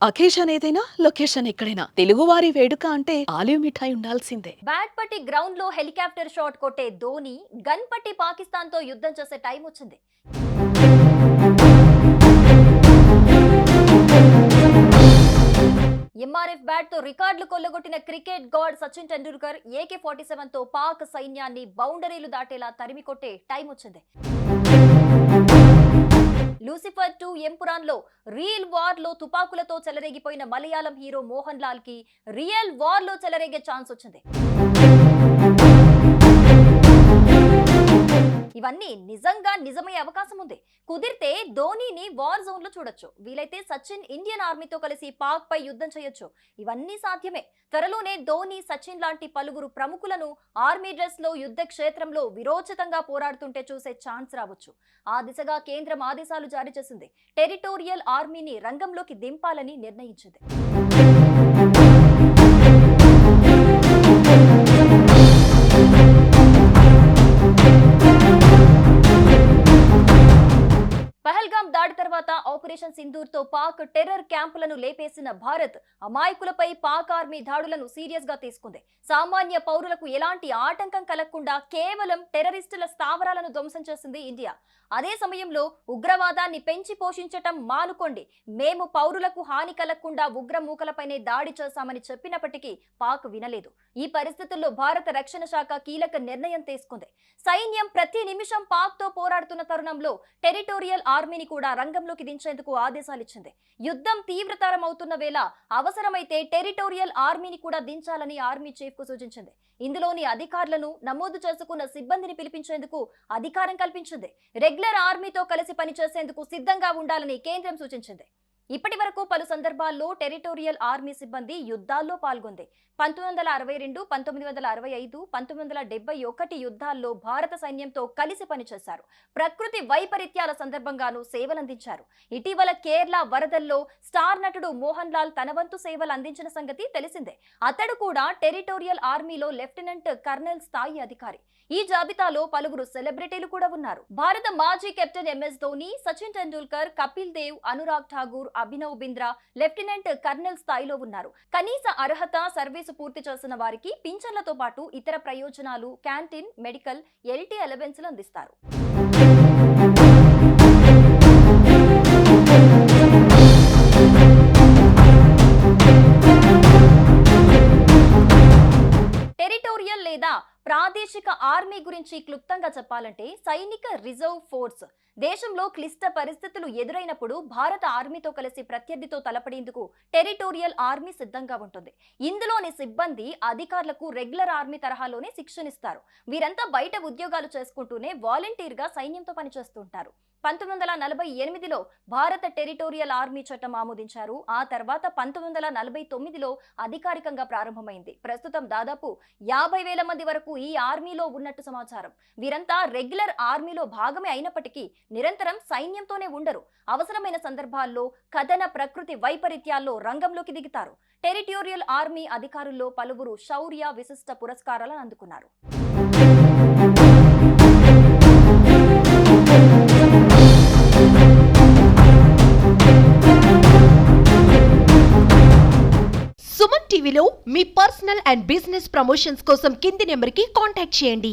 Occasion ఏదైనా location ఎక్కడైనా తెలుగువారి వేడుక అంటే ఆలివ్ మిఠాయి ఉండాల్సిందే. బ్యాట్ పట్టి గ్రౌండ్ లో హెలికాప్టర్ షాట్ కొట్టే ధోని గన్ పట్టి పాకిస్తాన్ తో యుద్ధం చేసే టైం వచ్చింది. ఎంఆర్ఎఫ్ బ్యాట్ తో రికార్డులు కొల్లగొట్టిన cricket god Sachin Tendulkar AK-47 తో పాక్ సైన్యాన్ని బౌండరీలు దాటేలా తరిమి కొట్టే టైం వచ్చింది. లూసిఫర్ 2 ఎంపురాన్ లో రియల్ వార్ లో తుపాకులతో చెలరేగిపోయిన మలయాళం హీరో మోహన్ లాల్ కి రియల్ వార్ లో చెలరేగే ఛాన్స్ వచ్చింది. ఇవన్నీ నిజంగా నిజమయ్యే అవకాశం ఉంది. కుదిరితే ధోనీని వార్ జోన్ లో చూడొచ్చు. వీలైతే సచిన్ ఇండియన్ ఆర్మీతో కలిసి పాక్ పై యుద్ధం చేయొచ్చు. ఇవన్నీ సాధ్యమే. త్వరలోనే ధోని, సచిన్ లాంటి పలువురు ప్రముఖులను ఆర్మీ డ్రెస్ లో యుద్ధ క్షేత్రంలో విరోచితంగా పోరాడుతుంటే చూసే ఛాన్స్ రావచ్చు. ఆ దిశగా కేంద్రం ఆదేశాలు జారీ చేసింది. టెరిటోరియల్ ఆర్మీని రంగంలోకి దింపాలని నిర్ణయించింది. పహల్గామ్ దాడి తర్వాత ఆపరేషన్ సింధూర్ తో పాక్ టెర్రర్ క్యాంపులను లేపేసిన భారత్ అమాయకులపై పాక్ ఆర్మీ దాడులను సీరియస్ గా తీసుకుంది. సామాన్య పౌరులకు ఎలాంటి ఆటంకం కలగకుండా కేవలం టెర్రరిస్టుల స్థావరాలను ధ్వంసం చేసింది ఇండియా. అదే సమయంలో ఉగ్రవాదాన్ని పెంచి పోషించటం మానుకోండి, మేము పౌరులకు హాని కలగకుండా ఉగ్ర మూకలపైనే దాడి చేశామని చెప్పినప్పటికీ పాక్ వినలేదు. ఈ పరిస్థితుల్లో భారత రక్షణ శాఖ కీలక నిర్ణయం తీసుకుంది. సైన్యం ప్రతి నిమిషం పాక్ తో పోరాడుతున్న తరుణంలో టెరిటోరియల్ ఆర్మీని కూడా రంగంలోకి దించేందుకు ఆదేశాలిచ్చింది. యుద్ధం తీవ్రతరం అవుతున్న వేళ అవసరమైతే టెరిటోరియల్ ఆర్మీని కూడా దించాలని ఆర్మీ చీఫ్ కు సూచించింది. ఇందులోని అధికారులను, నమోదు చేసుకున్న సిబ్బందిని పిలిపించేందుకు అధికారం కల్పించింది. రెగ్యులర్ ఆర్మీతో కలిసి పనిచేసేందుకు సిద్ధంగా ఉండాలని కేంద్రం సూచించింది. ఇప్పటి వరకు పలు సందర్భాల్లో టెరిటోరియల్ ఆర్మీ సిబ్బంది యుద్ధాల్లో పాల్గొంది. 1962, 1965, 1971 యుద్ధాల్లో భారత సైన్యంతో కలిసి పనిచేశారు. ప్రకృతి వైపరీత్యాల సందర్భంగానూ సేవలందించారు. ఇటీవల కేరళ వరదల్లో స్టార్ నటుడు మోహన్ లాల్ తన వంతు సేవలు అందించిన సంగతి తెలిసిందే. అతడు కూడా టెరిటోరియల్ ఆర్మీలో లెఫ్టినెంట్ కర్నల్ స్థాయి అధికారి. ఈ జాబితాలో పలువురు సెలబ్రిటీలు కూడా ఉన్నారు. భారత మాజీ captain MS Dhoni, Sachin Tendulkar, Kapil Dev, Anurag Thakur, Abhinav Bindra lieutenant colonel స్థాయిలో ఉన్నారు. కనీస అర్హత, సర్వీసు పూర్తి చేసిన వారికి పింఛన్లతో పాటు ఇతర ప్రయోజనాలు, క్యాంటీన్, మెడికల్, LT అలవెన్స్లు అందిస్తారు. టెరిటోరియల్ లేదా ప్రాదేశిక ఆర్మీ గురించి క్లుప్తంగా చెప్పాలంటే సైనిక రిజర్వ్ ఫోర్స్. దేశంలో క్లిష్ట పరిస్థితులు ఎదురైనప్పుడు భారత ఆర్మీతో కలిసి ప్రత్యర్థితో తలపడేందుకు టెరిటోరియల్ ఆర్మీ సిద్ధంగా ఉంటుంది. ఇందులోని సిబ్బంది, అధికారులకు రెగ్యులర్ ఆర్మీ తరహాలోనే శిక్షణిస్తారు. వీరంతా బయట ఉద్యోగాలు చేసుకుంటూనే వాలంటీర్గా సైన్యంతో పనిచేస్తుంటారు. 1948లో భారత టెరిటోరియల్ ఆర్మీ చట్టం ఆమోదించారు. ఆ తర్వాత 1949లో అధికారికంగా ప్రారంభమైంది. ప్రస్తుతం దాదాపు 50,000 మంది వరకు ఈ ఆర్మీలో ఉన్నట్టు సమాచారం. వీరంతా రెగ్యులర్ ఆర్మీలో భాగమే అయినప్పటికీ నిరంతరం సైన్యంతోనే ఉండరు. అవసరమైన సందర్భాల్లో కథన, ప్రకృతి వైపరీత్యాల్లో రంగంలోకి దిగుతారు. టెరిటోరియల్ ఆర్మీ అధికారుల్లో పలువురు శౌర్య, విశిష్ట పురస్కారాలను అందుకున్నారు. సుమన్ టీవీలో మీ పర్సనల్ అండ్ బిజినెస్ ప్రమోషన్స్ కోసం కింది నెంబర్కి కాంటాక్ట్ చేయండి.